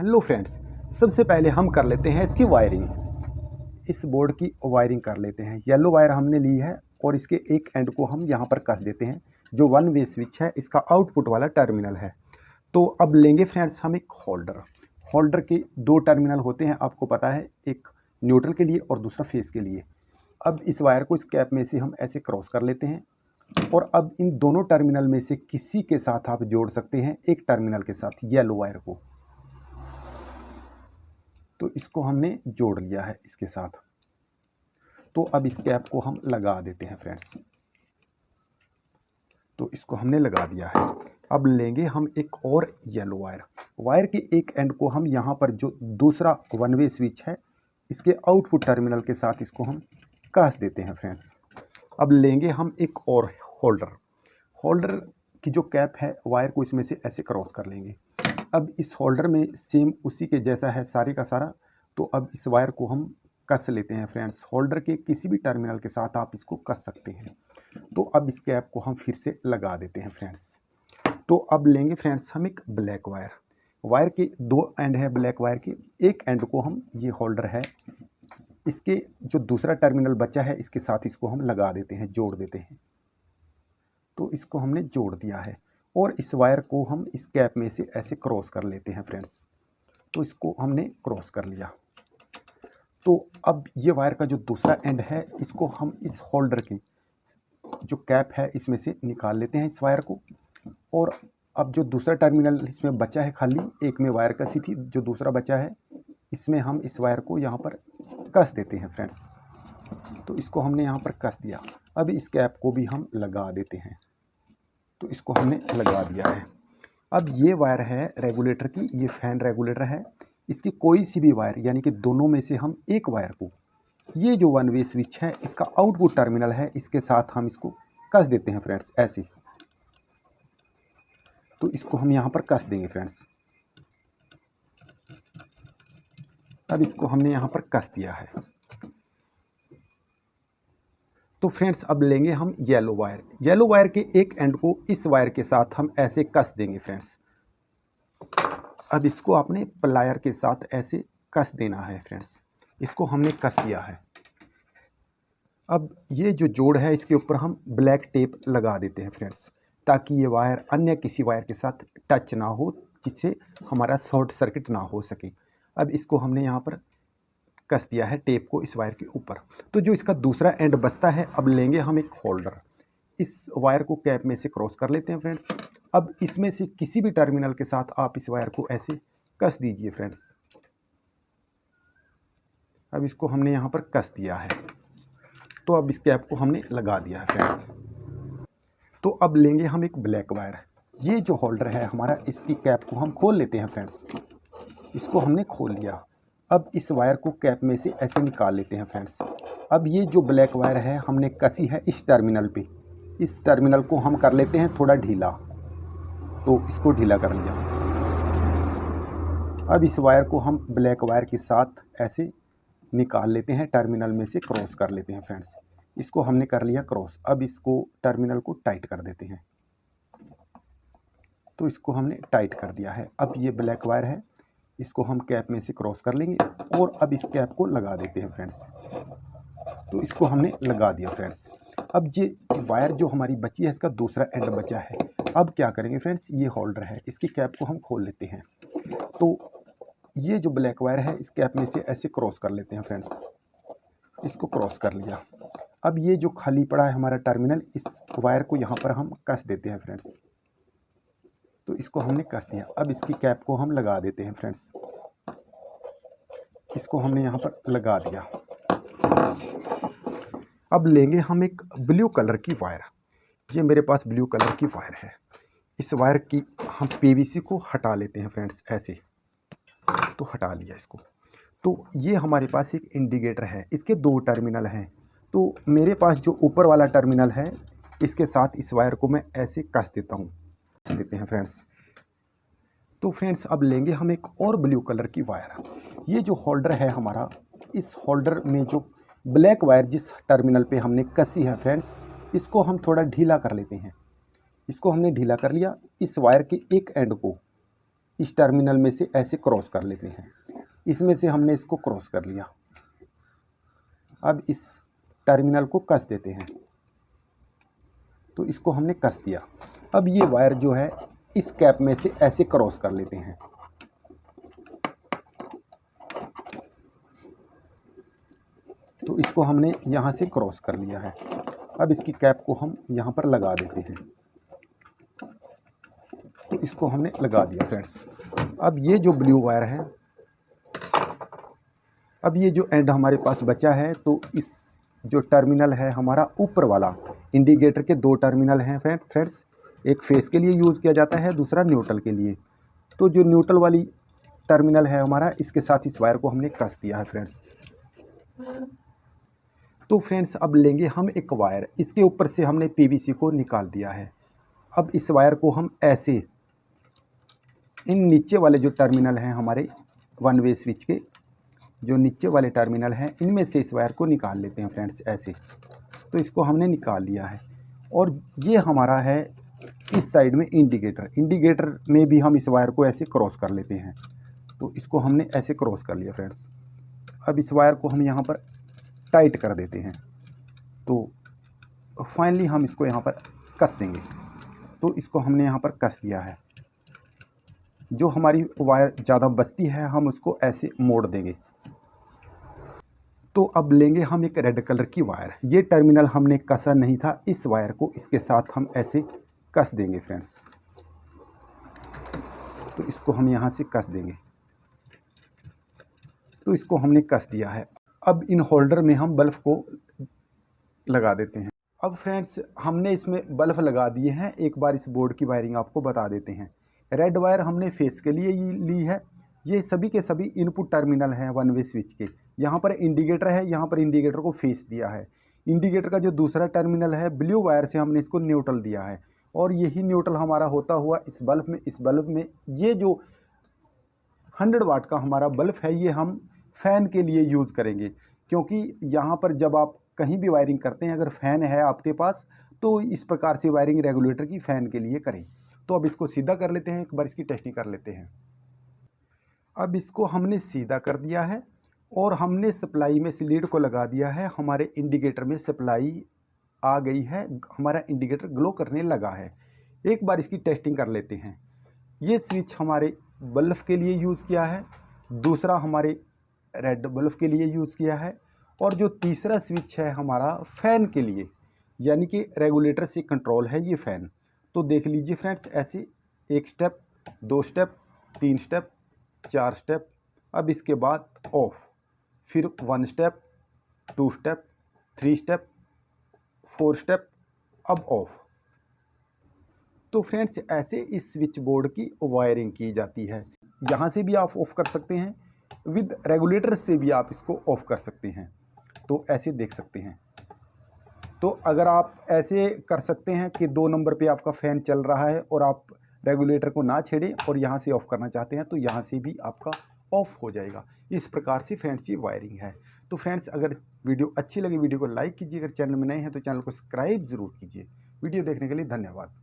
Hello friends, सबसे पहले हम कर लेते हैं इसकी वायरिंग। इस बोर्ड की वायरिंग कर लेते हैं। येलो वायर हमने ली है और इसके एक एंड को हम यहाँ पर कस देते हैं। जो वन वे स्विच है इसका आउटपुट वाला टर्मिनल है। तो अब लेंगे फ्रेंड्स हम एक होल्डर। होल्डर के दो टर्मिनल होते हैं, आपको पता है, एक न्यूट्रल के लिए और दूसरा फेस के लिए। अब इस वायर को इस कैप में से हम ऐसे क्रॉस कर लेते हैं और अब इन दोनों टर्मिनल में से किसी के साथ आप जोड़ सकते हैं एक टर्मिनल के साथ येलो वायर को। तो इसको हमने जोड़ लिया है इसके साथ। तो अब इस कैप को हम लगा देते हैं फ्रेंड्स। तो इसको हमने लगा दिया है। अब लेंगे हम एक और येलो वायर। वायर के एक एंड को हम यहाँ पर जो दूसरा वन वे स्विच है इसके आउटपुट टर्मिनल के साथ इसको हम कस देते हैं फ्रेंड्स। अब लेंगे हम एक और होल्डर। होल्डर की जो कैप है वायर को इसमें से ऐसे क्रॉस कर लेंगे। अब इस होल्डर में सेम उसी के जैसा है सारे का सारा। तो अब इस वायर को हम कस लेते हैं फ्रेंड्स। होल्डर के किसी भी टर्मिनल के साथ आप इसको कस सकते हैं। तो अब इस कैप को हम फिर से लगा देते हैं फ्रेंड्स। तो अब लेंगे फ्रेंड्स हम एक ब्लैक वायर। वायर के दो एंड है ब्लैक वायर के, एक एंड को हम, ये होल्डर है, इसके जो दूसरा टर्मिनल बचा है इसके साथ इसको हम लगा देते हैं, जोड़ देते हैं। तो इसको हमने जोड़ दिया है और इस वायर को हम इस कैप में से ऐसे क्रॉस कर लेते हैं फ्रेंड्स। तो इसको हमने क्रॉस कर लिया। तो अब ये वायर का जो दूसरा एंड है इसको हम इस होल्डर की जो कैप है इसमें से निकाल लेते हैं इस वायर को। और अब जो दूसरा टर्मिनल इसमें बचा है खाली, एक में वायर कसी थी, जो दूसरा बचा है इसमें हम इस वायर को यहाँ पर कस देते हैं फ्रेंड्स। तो इसको हमने यहाँ पर कस दिया। अब इस कैप को भी हम लगा देते हैं। तो इसको हमने लगा दिया है। अब ये वायर है रेगुलेटर की, ये फैन रेगुलेटर है। इसकी कोई सी भी वायर, यानी कि दोनों में से हम एक वायर को, ये जो वन वे स्विच है इसका आउटपुट टर्मिनल है इसके साथ हम इसको कस देते हैं फ्रेंड्स, ऐसे। तो इसको हम यहाँ पर कस देंगे फ्रेंड्स। अब इसको हमने यहाँ पर कस दिया है। तो फ्रेंड्स अब लेंगे हम येलो वायर। येलो वायर के एक एंड को इस वायर के साथ हम ऐसे कस देंगे फ्रेंड्स। अब इसको आपने प्लायर के साथ ऐसे कस देना है फ्रेंड्स। इसको हमने कस दिया है। अब ये जो जोड़ है इसके ऊपर हम ब्लैक टेप लगा देते हैं फ्रेंड्स, ताकि ये वायर अन्य किसी वायर के साथ टच ना हो, जिससे हमारा शॉर्ट सर्किट ना हो सके। अब इसको हमने यहाँ पर कस दिया है टेप को इस वायर के ऊपर। तो जो इसका दूसरा एंड बचता है, अब लेंगे हम एक होल्डर। इस वायर को कैप में से क्रॉस कर लेते हैं फ्रेंड्स। अब इसमें से किसी भी टर्मिनल के साथ आप इस वायर को ऐसे कस दीजिए फ्रेंड्स। अब इसको हमने यहाँ पर कस दिया है। तो अब इस कैप को हमने लगा दिया है फ्रेंड्स। तो अब लेंगे हम एक ब्लैक वायर। ये जो होल्डर है हमारा, इसकी कैप को हम खोल लेते हैं फ्रेंड्स। इसको हमने खोल लिया। अब इस वायर को कैप में से ऐसे निकाल लेते हैं फ्रेंड्स। अब ये जो ब्लैक वायर है हमने कसी है इस टर्मिनल पे। इस टर्मिनल को हम कर लेते हैं थोड़ा ढीला। तो इसको ढीला कर लिया। अब इस वायर को हम ब्लैक वायर के साथ ऐसे निकाल लेते हैं, टर्मिनल में से क्रॉस कर लेते हैं फ्रेंड्स। इसको हमने कर लिया क्रॉस। अब इसको टर्मिनल को टाइट कर देते हैं। तो इसको हमने टाइट कर दिया है। अब ये ब्लैक वायर है, इसको हम कैप में से क्रॉस कर लेंगे और अब इस कैप को लगा देते हैं फ्रेंड्स। तो इसको हमने लगा दिया फ्रेंड्स। अब ये वायर जो हमारी बची है इसका दूसरा एंड बचा है। अब क्या करेंगे फ्रेंड्स, ये होल्डर है, इसकी कैप को हम खोल लेते हैं। तो ये जो ब्लैक वायर है इस कैप में से ऐसे क्रॉस कर लेते हैं फ्रेंड्स। इसको क्रॉस कर लिया। अब ये जो खाली पड़ा है हमारा टर्मिनल, इस वायर को यहाँ पर हम कस देते हैं फ्रेंड्स। तो इसको हमने कस दिया। अब इसकी कैप को हम लगा देते हैं फ्रेंड्स। इसको हमने यहाँ पर लगा दिया। अब लेंगे हम एक ब्लू कलर की वायर। ये मेरे पास ब्लू कलर की वायर है। इस वायर की हम पीवीसी को हटा लेते हैं फ्रेंड्स, ऐसे। तो हटा लिया इसको। तो ये हमारे पास एक इंडिकेटर है, इसके दो टर्मिनल हैं। तो मेरे पास जो ऊपर वाला टर्मिनल है इसके साथ इस वायर को मैं ऐसे कस देता हूँ, कस देते हैं फ्रेंड्स। तो फ्रेंड्स अब लेंगे हम एक और ब्लू कलर की वायर। ये जो होल्डर है हमारा, इस होल्डर में जो ब्लैक वायर जिस टर्मिनल पे हमने कसी है फ्रेंड्स, इसको हम थोड़ा ढीला कर लेते हैं। इसको हमने ढीला कर लिया। इस वायर के एक एंड को इस टर्मिनल में से ऐसे क्रॉस कर लेते हैं। इसमें से हमने इसको क्रॉस कर लिया। अब इस टर्मिनल को कस देते हैं। तो इसको हमने कस दिया। अब ये वायर जो है इस कैप में से ऐसे क्रॉस कर लेते हैं। तो इसको हमने यहाँ से क्रॉस कर लिया है। अब इसकी कैप को हम यहाँ पर लगा देते हैं। तो इसको हमने लगा दिया फ्रेंड्स। अब ये जो ब्लू वायर है, अब ये जो एंड हमारे पास बचा है, तो इस जो टर्मिनल है हमारा ऊपर वाला, इंडिकेटर के दो टर्मिनल हैं फ्रेंड्स, एक फेस के लिए यूज़ किया जाता है, दूसरा न्यूट्रल के लिए। तो जो न्यूट्रल वाली टर्मिनल है हमारा, इसके साथ इस वायर को हमने कस दिया है फ्रेंड्स। तो फ्रेंड्स अब लेंगे हम एक वायर, इसके ऊपर से हमने पीवीसी को निकाल दिया है। अब इस वायर को हम ऐसे इन नीचे वाले जो टर्मिनल हैं हमारे वन वे स्विच के, जो नीचे वाले टर्मिनल हैं, इनमें से इस वायर को निकाल लेते हैं फ्रेंड्स ऐसे। तो इसको हमने निकाल लिया है। और ये हमारा है इस साइड में इंडिकेटर में भी हम इस वायर को ऐसे क्रॉस कर लेते हैं। तो इसको हमने ऐसे क्रॉस कर लिया फ्रेंड्स। अब इस वायर को हम यहाँ पर टाइट कर देते हैं। तो फाइनली हम इसको यहाँ पर कस देंगे। तो इसको हमने यहाँ पर कस दिया है। जो हमारी वायर ज़्यादा बचती है हम उसको ऐसे मोड़ देंगे। तो अब लेंगे हम एक रेड कलर की वायर। ये टर्मिनल हमने कसा नहीं था, इस वायर को इसके साथ हम ऐसे कस देंगे फ्रेंड्स। तो इसको हम यहाँ से कस देंगे। तो इसको हमने कस दिया है। अब इन होल्डर में हम बल्ब को लगा देते हैं। अब फ्रेंड्स हमने इसमें बल्ब लगा दिए हैं। एक बार इस बोर्ड की वायरिंग आपको बता देते हैं। रेड वायर हमने फेस के लिए ली है। ये सभी के सभी इनपुट टर्मिनल हैं वन वे स्विच के। यहाँ पर इंडिकेटर है, यहाँ पर इंडिकेटर को फेस दिया है। इंडिकेटर का जो दूसरा टर्मिनल है, ब्लू वायर से हमने इसको न्यूट्रल दिया है। और यही न्यूट्रल हमारा होता हुआ इस बल्ब में ये जो 100 वाट का हमारा बल्ब है, ये हम फ़ैन के लिए यूज़ करेंगे। क्योंकि यहाँ पर जब आप कहीं भी वायरिंग करते हैं, अगर फ़ैन है आपके पास, तो इस प्रकार से वायरिंग रेगुलेटर की फ़ैन के लिए करें। तो अब इसको सीधा कर लेते हैं, एक बार इसकी टेस्टिंग कर लेते हैं। अब इसको हमने सीधा कर दिया है और हमने सप्लाई में स्लीड को लगा दिया है। हमारे इंडिकेटर में सप्लाई आ गई है, हमारा इंडिकेटर ग्लो करने लगा है। एक बार इसकी टेस्टिंग कर लेते हैं। ये स्विच हमारे बल्ब के लिए यूज़ किया है, दूसरा हमारे रेड बल्ब के लिए यूज़ किया है, और जो तीसरा स्विच है हमारा फ़ैन के लिए, यानी कि रेगुलेटर से कंट्रोल है ये फ़ैन। तो देख लीजिए फ्रेंड्स, ऐसे 1 स्टेप, 2 स्टेप, 3 स्टेप, 4 स्टेप। अब इसके बाद ऑफ, फिर 1 स्टेप, 2 स्टेप, 3 स्टेप, 4 स्टेप, अब ऑफ। तो फ्रेंड्स ऐसे इस स्विच बोर्ड की वायरिंग की जाती है। यहाँ से भी आप ऑफ़ कर सकते हैं, विद रेगुलेटर से भी आप इसको ऑफ़ कर सकते हैं। तो ऐसे देख सकते हैं। तो अगर आप ऐसे कर सकते हैं कि 2 नंबर पे आपका फ़ैन चल रहा है और आप रेगुलेटर को ना छेड़ें और यहाँ से ऑफ़ करना चाहते हैं, तो यहाँ से भी आपका ऑफ़ हो जाएगा। इस प्रकार से फ्रेंड्स ये वायरिंग है। तो फ्रेंड्स अगर वीडियो अच्छी लगी, वीडियो को लाइक कीजिए। अगर चैनल में नए हैं तो चैनल को सब्सक्राइब ज़रूर कीजिए। वीडियो देखने के लिए धन्यवाद।